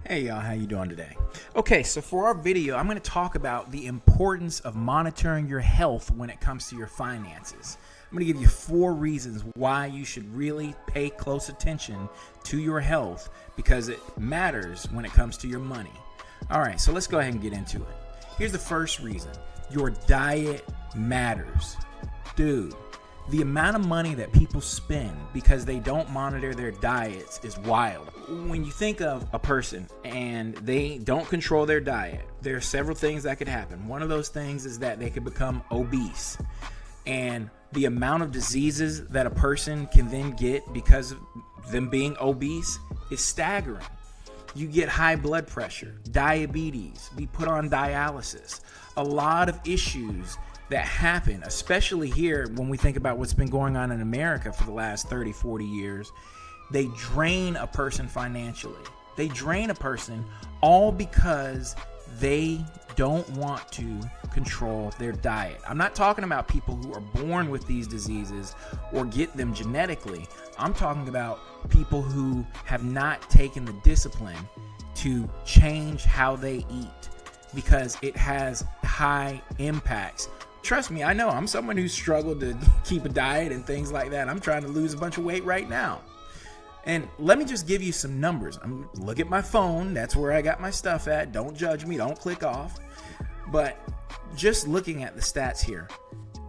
Hey y'all, how you doing today? Okay, so for our video, I'm going to talk about the importance of monitoring your health when it comes to your finances. I'm going to give you 4 reasons why you should really pay close attention to your health because it matters when it comes to your money. All right, so let's go ahead and get into it. Here's the first reason. Your diet matters. Dude, the amount of money that people spend because they don't monitor their diets is wild. When you think of a person and they don't control their diet, there are several things that could happen. One of those things is that they could become obese. And the amount of diseases that a person can then get because of them being obese is staggering. You get high blood pressure, diabetes, be put on dialysis, a lot of issues that happen, especially here when we think about what's been going on in America for the last 30, 40 years. They drain a person financially. They drain a person all because they don't want to control their diet. I'm not talking about people who are born with these diseases or get them genetically. I'm talking about people who have not taken the discipline to change how they eat because it has high impacts. Trust me, I know. I'm someone who's struggled to keep a diet and things like that. I'm trying to lose a bunch of weight right now. And let me just give you some numbers. Look at my phone. That's where I got my stuff at. Don't judge me. Don't click off. But just looking at the stats here,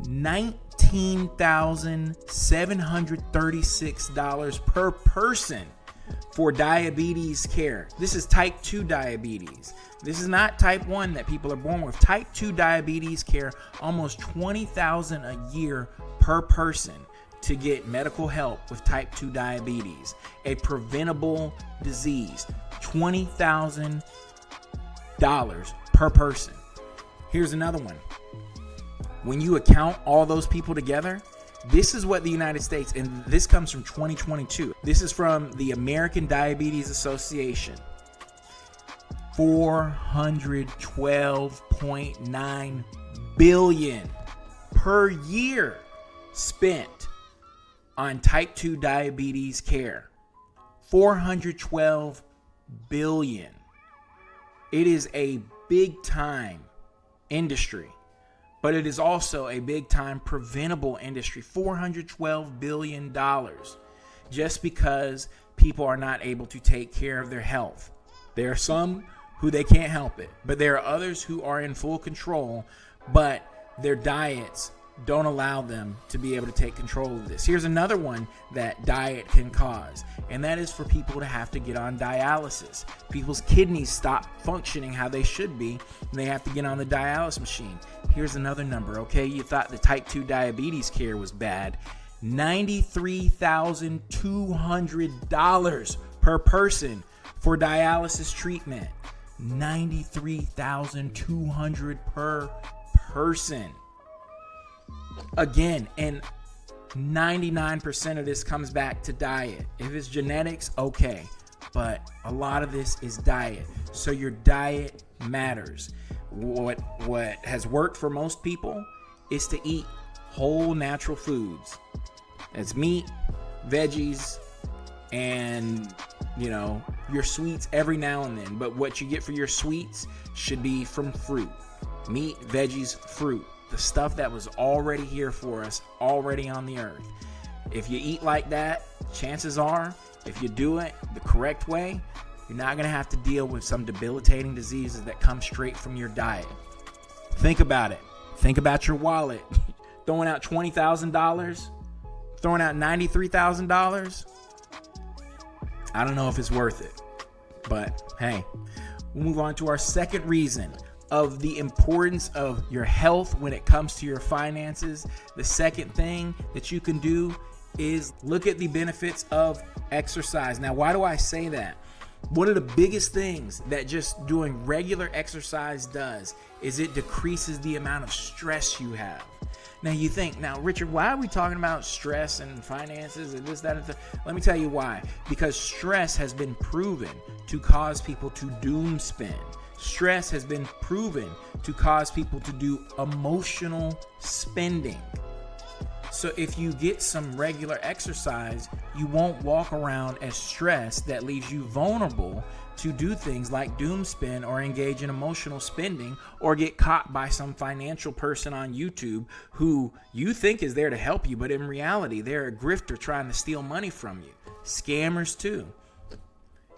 $19,736 per person for diabetes care. This is type 2 diabetes. This is not type 1 that people are born with. Type 2 diabetes care, almost $20,000 a year per person to get medical help with type 2 diabetes, a preventable disease. $20,000 per person. Here's another one. When you account all those people together, this is what the United States, and this comes from 2022. This is from the American Diabetes Association. $412.9 billion per year spent on type 2 diabetes care. $412 billion. It is a big time industry, but it is also a big time preventable industry. $412 billion just because people are not able to take care of their health. There are some who they can't help it, but there are others who are in full control, but their diets don't allow them to be able to take control of this. Here's another one that diet can cause, and that is for people to have to get on dialysis. People's kidneys stop functioning how they should be, and they have to get on the dialysis machine. Here's another number, okay? You thought the type 2 diabetes care was bad. $93,200 per person for dialysis treatment. $93,200 per person. Again, and 99% of this comes back to diet. If it's genetics, okay, but a lot of this is diet. So your diet matters. What has worked for most people is to eat whole natural foods. It's meat, veggies, and your sweets every now and then. But what you get for your sweets should be from fruit. Meat, veggies, fruit. The stuff that was already here for us, already on the earth. If you eat like that, chances are, if you do it the correct way, you're not going to have to deal with some debilitating diseases that come straight from your diet. Think about it. Think about your wallet. Throwing out $20,000, throwing out $93,000. I don't know if it's worth it. But hey, we'll move on to our second reason of the importance of your health when it comes to your finances. The second thing that you can do is look at the benefits of exercise. Now, why do I say that? One of the biggest things that just doing regular exercise does is it decreases the amount of stress you have. Now you think, Richard, why are we talking about stress and finances and this, that, and that? Let me tell you why. Because stress has been proven to cause people to doom spend. Stress has been proven to cause people to do emotional spending. So if you get some regular exercise, you won't walk around as stressed. That leaves you vulnerable to do things like doom spend or engage in emotional spending or get caught by some financial person on YouTube who you think is there to help you, but in reality, they're a grifter trying to steal money from you. Scammers too.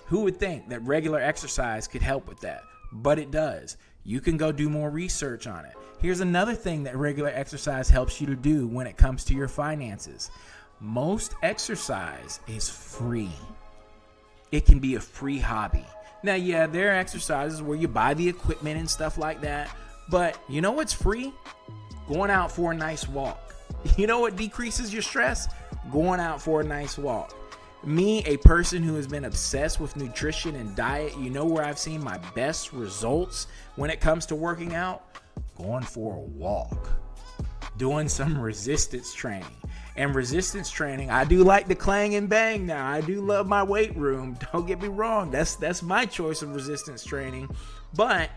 Who would think that regular exercise could help with that? But it does. You can go do more research on it. Here's another thing that regular exercise helps you to do when it comes to your finances. Most exercise is free. It can be a free hobby. Now, yeah, there are exercises where you buy the equipment and stuff like that, but you know what's free? Going out for a nice walk. You know what decreases your stress? Going out for a nice walk. Me, a person who has been obsessed with nutrition and diet, you know where I've seen my best results when it comes to working out? Going for a walk. Doing some resistance training. And resistance training, I do like the clang and bang now. I do love my weight room. Don't get me wrong. That's my choice of resistance training. But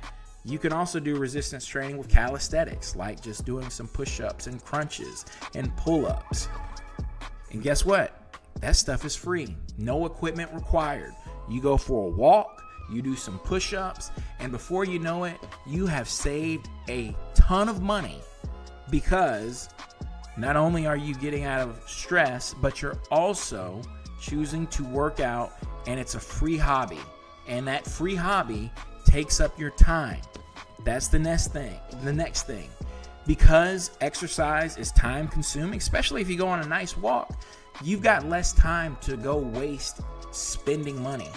you can also do resistance training with calisthenics, like just doing some push-ups and crunches and pull-ups. And guess what? That stuff is free. No equipment required. You go for a walk, you do some push-ups, and before you know it, you have saved a ton of money because not only are you getting out of stress, but you're also choosing to work out, and it's a free hobby. And that free hobby takes up your time. That's the next thing. Because exercise is time consuming, especially if you go on a nice walk, you've got less time to go waste spending money.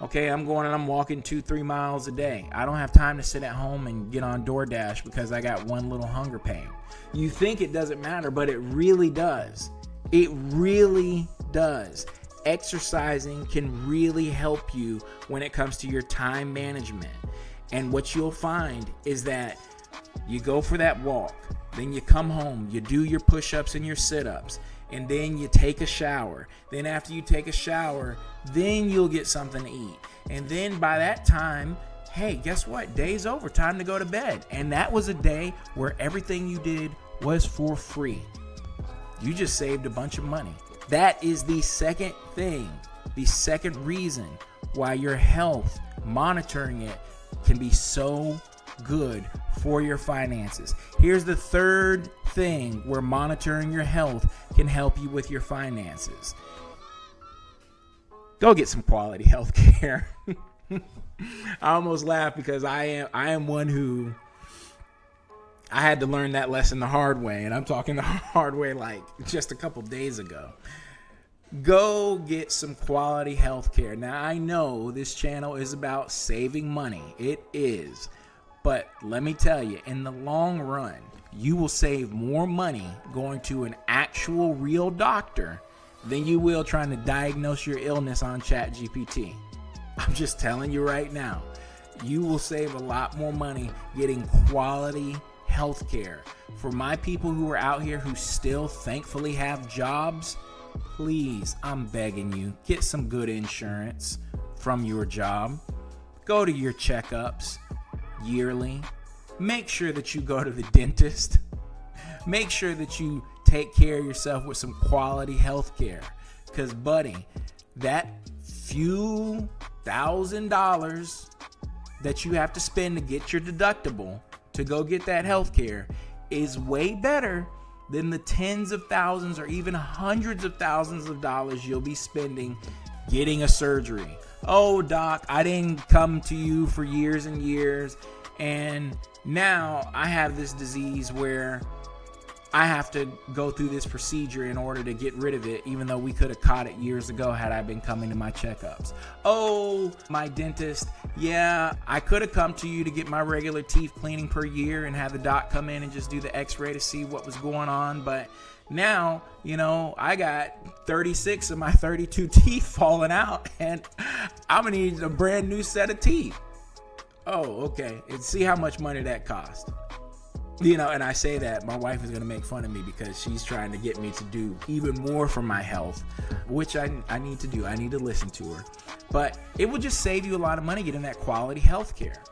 Okay, I'm walking 2-3 miles a day. I don't have time to sit at home and get on DoorDash because I got one little hunger pain. You think it doesn't matter, but it really does. It really does. Exercising can really help you when it comes to your time management. And what you'll find is that you go for that walk, then you come home, you do your push-ups and your sit-ups, and then you take a shower. Then after you take a shower, then you'll get something to eat. And then by that time, hey, guess what? Day's over. Time to go to bed. And that was a day where everything you did was for free. You just saved a bunch of money. That is the second thing, the second reason why your health, monitoring it, can be so good for your finances. Here's the third thing where monitoring your health can help you with your finances. Go get some quality health care. I almost laugh because I am one who I had to learn that lesson the hard way, and I'm talking the hard way like just a couple days ago. Go get some quality health care. Now, I know this channel is about saving money. It is. But let me tell you, in the long run, you will save more money going to an actual real doctor than you will trying to diagnose your illness on ChatGPT. I'm just telling you right now, you will save a lot more money getting quality health care. For my people who are out here who still thankfully have jobs, please, I'm begging you, get some good insurance from your job. Go to your checkups yearly. Make sure that you go to the dentist. Make sure that you take care of yourself with some quality health care. Because, buddy, that few $1,000s that you have to spend to get your deductible to go get that health care is way better than the tens of thousands or even hundreds of thousands of dollars you'll be spending getting a surgery. Oh, doc, I didn't come to you for years and years, and now I have this disease where I have to go through this procedure in order to get rid of it, even though we could have caught it years ago had I been coming to my checkups. Oh, my dentist, yeah, I could have come to you to get my regular teeth cleaning per year and have the doc come in and just do the x-ray to see what was going on, but now, I got 36 of my 32 teeth falling out, and I'm gonna need a brand new set of teeth. Oh, okay, and see how much money that cost. And I say that, my wife is going to make fun of me because she's trying to get me to do even more for my health, which I need to do. I need to listen to her. But it will just save you a lot of money getting that quality health care.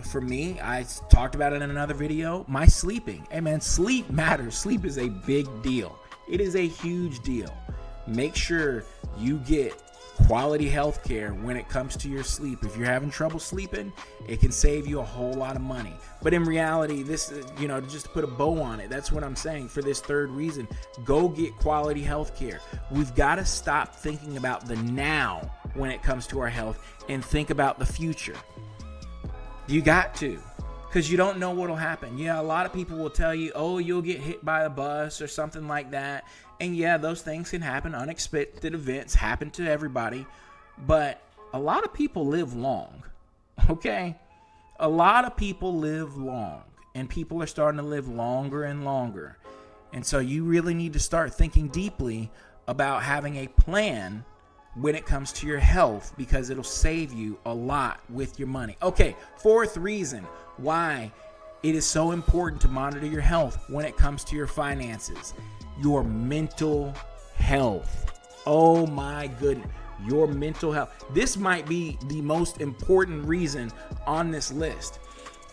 For me, I talked about it in another video, my sleeping. Hey man, sleep matters. Sleep is a big deal. It is a huge deal. Make sure you get quality health care when it comes to your sleep. If you're having trouble sleeping, it can save you a whole lot of money. But in reality, this, just to put a bow on it, that's what I'm saying for this third reason. Go get quality health care. We've got to stop thinking about the now when it comes to our health and think about the future. You got to, because you don't know what'll happen. Yeah, a lot of people will tell you, oh, you'll get hit by a bus or something like that. And yeah, those things can happen. Unexpected events happen to everybody. But a lot of people live long, okay? A lot of people live long, and people are starting to live longer and longer. And so you really need to start thinking deeply about having a plan when it comes to your health, because it'll save you a lot with your money. Okay, fourth reason why it is so important to monitor your health when it comes to your finances: your mental health. Oh my goodness, your mental health. This might be the most important reason on this list.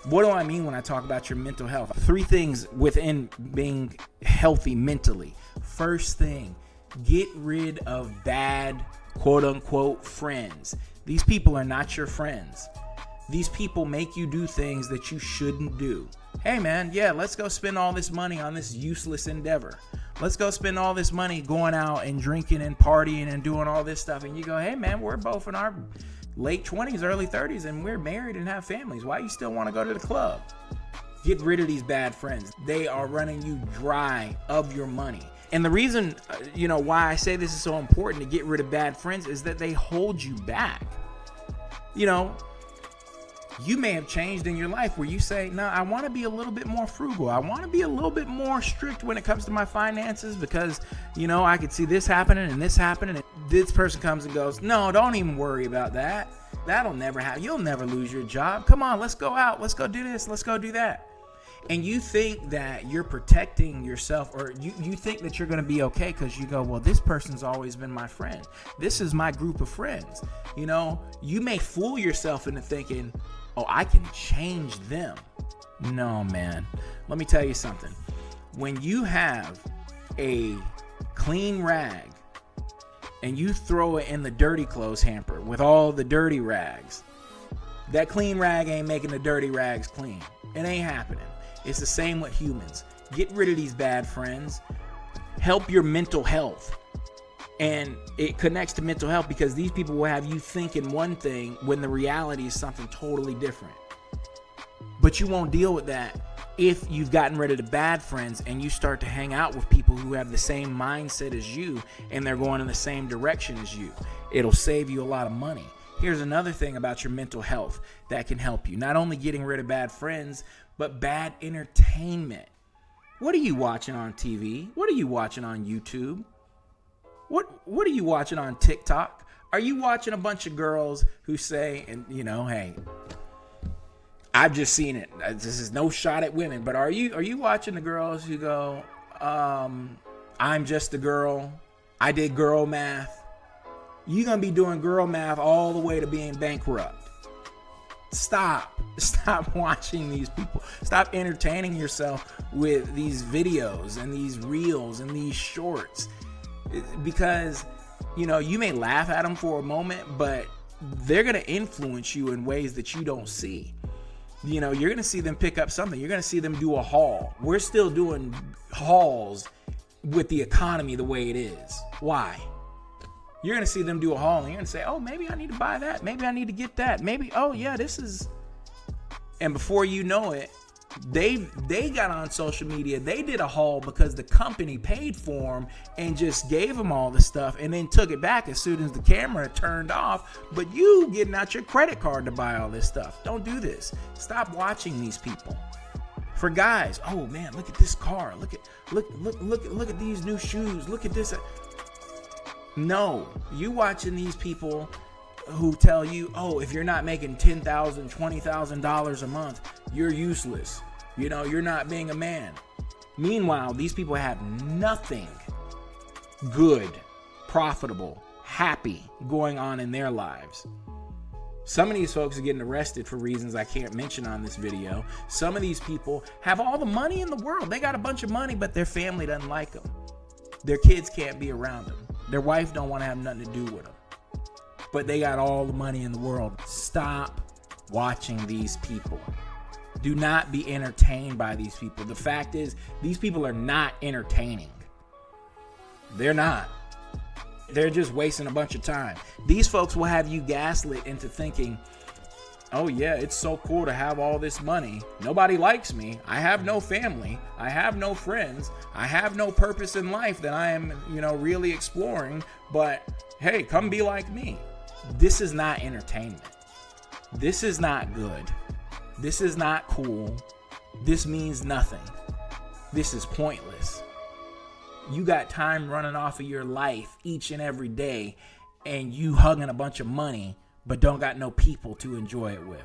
What do I mean when I talk about your mental health? 3 things within being healthy mentally. First thing, get rid of bad, quote unquote, friends. These people are not your friends. These people make you do things that you shouldn't do. Hey man, yeah, let's go spend all this money on this useless endeavor. Let's go spend all this money going out and drinking and partying and doing all this stuff. And you go, hey man, we're both in our late 20s, early 30s, and we're married and have families. Why you still want to go to the club? Get rid of these bad friends. They are running you dry of your money. And the reason, why I say this is so important to get rid of bad friends is that they hold you back. You may have changed in your life where you say, no, I want to be a little bit more frugal. I want to be a little bit more strict when it comes to my finances because, I could see this happening and this happening. And this person comes and goes, no, don't even worry about that. That'll never happen. You'll never lose your job. Come on, let's go out. Let's go do this. Let's go do that. And you think that you're protecting yourself, or you think that you're going to be okay because you go, well, this person's always been my friend. This is my group of friends. You may fool yourself into thinking, oh, I can change them. No, man. Let me tell you something. When you have a clean rag and you throw it in the dirty clothes hamper with all the dirty rags, that clean rag ain't making the dirty rags clean. It ain't happening. It's the same with humans. Get rid of these bad friends. Help your mental health. And it connects to mental health because these people will have you thinking one thing when the reality is something totally different. But you won't deal with that if you've gotten rid of the bad friends and you start to hang out with people who have the same mindset as you and they're going in the same direction as you. It'll save you a lot of money. Here's another thing about your mental health that can help you. Not only getting rid of bad friends, but bad entertainment. What are you watching on TV? What are you watching on YouTube? What are you watching on TikTok? Are you watching a bunch of girls who say, and hey, I've just seen it. This is no shot at women, but are you watching the girls who go, I'm just a girl. I did girl math. You're going to be doing girl math all the way to being bankrupt. Stop watching these people. Stop entertaining yourself with these videos and these reels and these shorts. Because, you may laugh at them for a moment, but they're going to influence you in ways that you don't see. You're going to see them pick up something. You're going to see them do a haul. We're still doing hauls with the economy the way it is. Why? You're going to see them do a haul and you're going to say, oh, maybe I need to buy that. Maybe I need to get that. Maybe, oh yeah, this is. And before you know it, they got on social media. They did a haul because the company paid for them and just gave them all the stuff and then took it back as soon as the camera turned off. But you getting out your credit card to buy all this stuff. Don't do this. Stop watching these people. For guys, oh man, look at this car. Look at these new shoes. Look at this. No, you watching these people who tell you, oh, if you're not making $10,000, $20,000 a month, you're useless. You're not being a man. Meanwhile, these people have nothing good, profitable, happy going on in their lives. Some of these folks are getting arrested for reasons I can't mention on this video. Some of these people have all the money in the world. They got a bunch of money, but their family doesn't like them. Their kids can't be around them. Their wife don't want to have nothing to do with them. But they got all the money in the world. Stop watching these people. Do not be entertained by these people. The fact is, these people are not entertaining. They're not. They're just wasting a bunch of time. These folks will have you gaslit into thinking, oh yeah, it's so cool to have all this money. Nobody likes me. I have no family. I have no friends. I have no purpose in life that I am, really exploring. But hey, come be like me. This is not entertainment. This is not good. This is not cool. This means nothing. This is pointless. You got time running off of your life each and every day, and you hugging a bunch of money, but don't got no people to enjoy it with.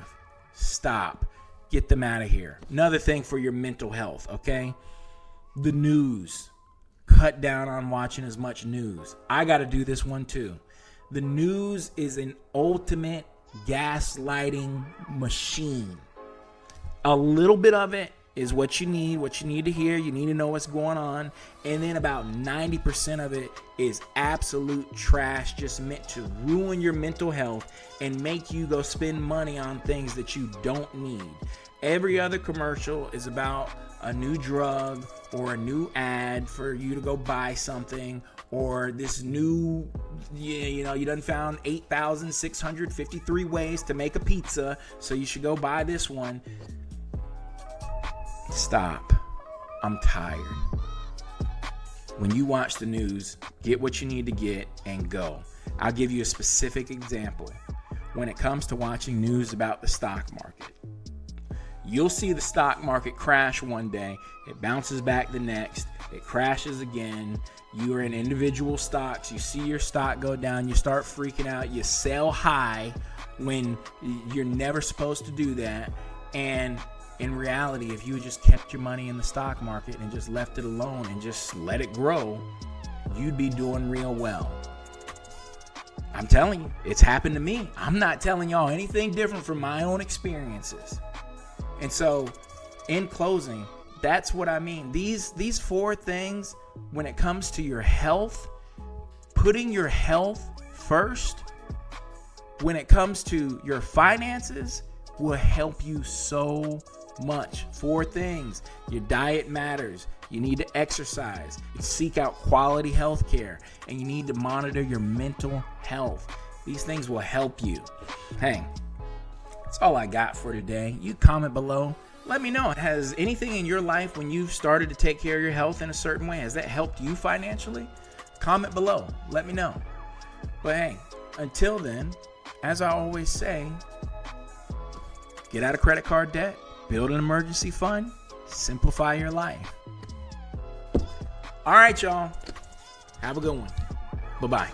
Stop. Get them out of here. Another thing for your mental health, okay? The news. Cut down on watching as much news. I got to do this one too. The news is an ultimate gaslighting machine. A little bit of it is what you need to hear. You need to know what's going on. And then about 90% of it is absolute trash, just meant to ruin your mental health and make you go spend money on things that you don't need. Every other commercial is about a new drug or a new ad for you to go buy something, or this new, you done found 8,653 ways to make a pizza, so you should go buy this one. Stop. I'm tired. When you watch the news, get what you need to get and go. I'll give you a specific example. When it comes to watching news about the stock market, you'll see the stock market crash one day. It bounces back the next. It crashes again. You are in individual stocks. You see your stock go down. You start freaking out. You sell high when you're never supposed to do that. And in reality, if you had just kept your money in the stock market and just left it alone and just let it grow, you'd be doing real well. I'm telling you, it's happened to me. I'm not telling y'all anything different from my own experiences. And so, in closing, that's what I mean. These four things, when it comes to your health, putting your health first, when it comes to your finances, will help you so much. 4 things. Your diet matters. You need to exercise. You seek out quality health care. And you need to monitor your mental health. These things will help you. Hey, that's all I got for today. You comment below. Let me know. Has anything in your life, when you've started to take care of your health in a certain way, has that helped you financially? Comment below. Let me know. But hey, until then, as I always say, get out of credit card debt, build an emergency fund, simplify your life. All right, y'all. Have a good one. Bye-bye.